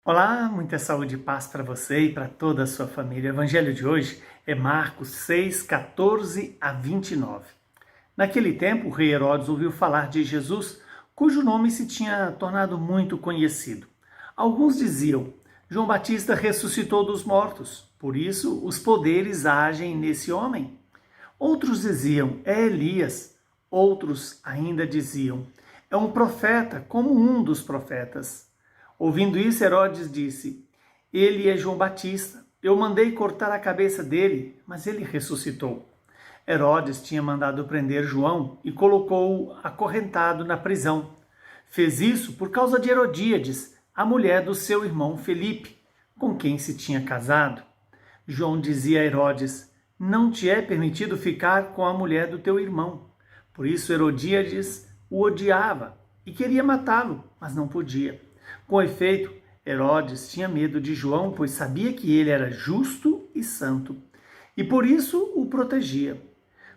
Olá, muita saúde e paz para você e para toda a sua família. O evangelho de hoje é Marcos 6, 14 a 29. Naquele tempo, o rei Herodes ouviu falar de Jesus, cujo nome se tinha tornado muito conhecido. Alguns diziam: João Batista ressuscitou dos mortos, por isso os poderes agem nesse homem. Outros diziam: é Elias. Outros ainda diziam: é um profeta, como um dos profetas. Ouvindo isso, Herodes disse: ele é João Batista. Eu mandei cortar a cabeça dele, mas ele ressuscitou. Herodes tinha mandado prender João e colocou-o acorrentado na prisão. Fez isso por causa de Herodíades, a mulher do seu irmão Felipe, com quem se tinha casado. João dizia a Herodes: não te é permitido ficar com a mulher do teu irmão. Por isso Herodíades o odiava e queria matá-lo, mas não podia. Com efeito, Herodes tinha medo de João, pois sabia que ele era justo e santo, e por isso o protegia.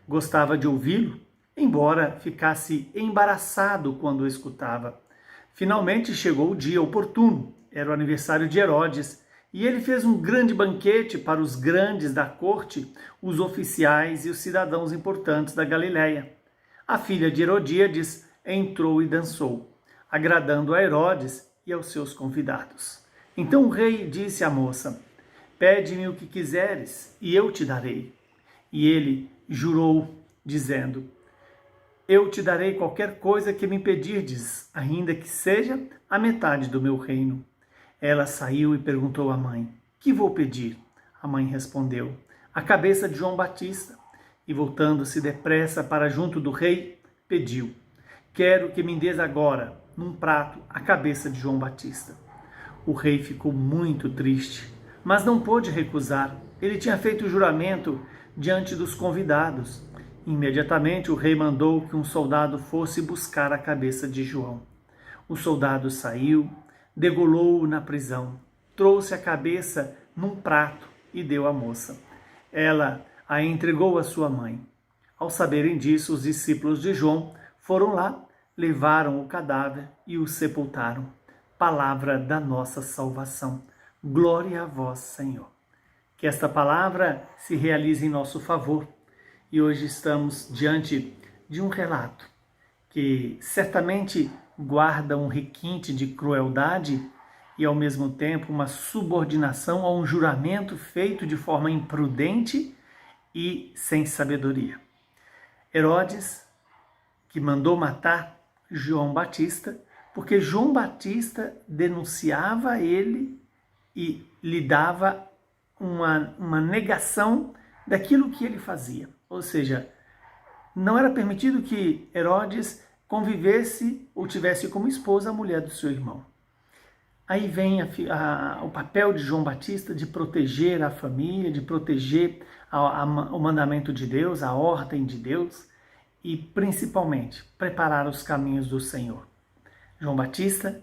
Gostava de ouvi-lo, embora ficasse embaraçado quando o escutava. Finalmente chegou o dia oportuno, era o aniversário de Herodes, e ele fez um grande banquete para os grandes da corte, os oficiais e os cidadãos importantes da Galiléia. A filha de Herodíades entrou e dançou, agradando a Herodes e aos seus convidados. Então o rei disse à moça: pede-me o que quiseres, e eu te darei. E ele jurou, dizendo: eu te darei qualquer coisa que me pedirdes, ainda que seja a metade do meu reino. Ela saiu e perguntou à mãe: que vou pedir? A mãe respondeu: a cabeça de João Batista. E voltando-se depressa para junto do rei, pediu: quero que me des agora, num prato, a cabeça de João Batista. O rei ficou muito triste, mas não pôde recusar. Ele tinha feito o juramento diante dos convidados. Imediatamente o rei mandou que um soldado fosse buscar a cabeça de João. O soldado saiu, degolou-o na prisão, trouxe a cabeça num prato e deu à moça. Ela a entregou à sua mãe. Ao saberem disso, os discípulos de João foram lá, levaram o cadáver e o sepultaram. Palavra da nossa salvação. Glória a vós, Senhor. Que esta palavra se realize em nosso favor. E hoje estamos diante de um relato que certamente guarda um requinte de crueldade e, ao mesmo tempo, uma subordinação a um juramento feito de forma imprudente e sem sabedoria. Herodes, que mandou matar João Batista, porque João Batista denunciava ele e lhe dava uma negação daquilo que ele fazia. Ou seja, não era permitido que Herodes convivesse ou tivesse como esposa a mulher do seu irmão. Aí vem o papel de João Batista de proteger a família, de proteger o mandamento de Deus, a ordem de Deus e, principalmente, preparar os caminhos do Senhor. João Batista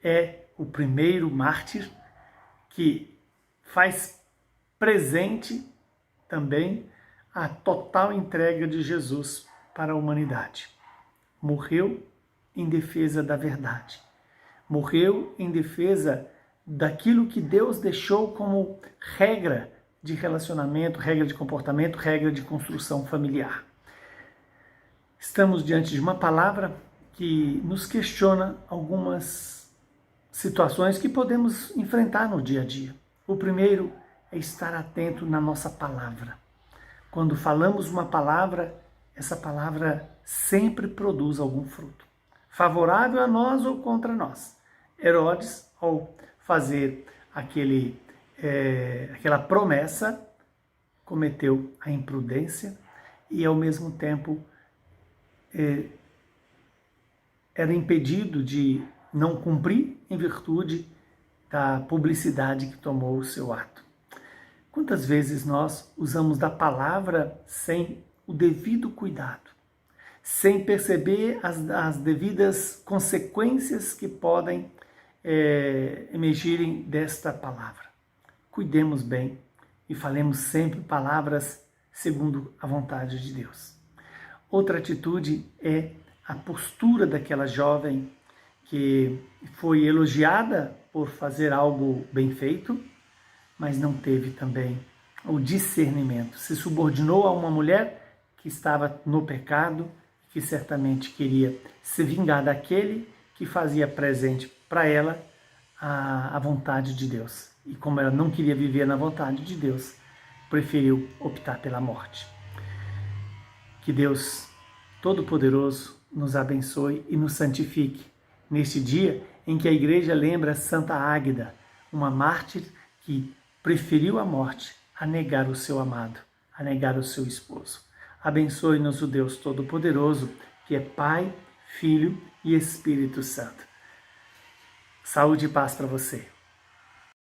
é o primeiro mártir que faz presente também a total entrega de Jesus para a humanidade. Morreu em defesa da verdade. Morreu em defesa daquilo que Deus deixou como regra de relacionamento, regra de comportamento, regra de construção familiar. Estamos diante de uma palavra que nos questiona algumas situações que podemos enfrentar no dia a dia. O primeiro é estar atento na nossa palavra. Quando falamos uma palavra, essa palavra sempre produz algum fruto, favorável a nós ou contra nós. Herodes, ao fazer aquela promessa, cometeu a imprudência e, ao mesmo tempo, era impedido de não cumprir em virtude da publicidade que tomou o seu ato. Quantas vezes nós usamos da palavra sem o devido cuidado, sem perceber as devidas consequências que podem emergirem desta palavra? Cuidemos bem e falemos sempre palavras segundo a vontade de Deus. Outra atitude é a postura daquela jovem que foi elogiada por fazer algo bem feito, mas não teve também o discernimento. Se subordinou a uma mulher que estava no pecado, que certamente queria se vingar daquele que fazia presente para ela a vontade de Deus. E como ela não queria viver na vontade de Deus, preferiu optar pela morte. Que Deus Todo-Poderoso nos abençoe e nos santifique neste dia em que a igreja lembra Santa Águeda, uma mártir que preferiu a morte a negar o seu amado, a negar o seu esposo. Abençoe-nos o Deus Todo-Poderoso, que é Pai, Filho e Espírito Santo. Saúde e paz para você.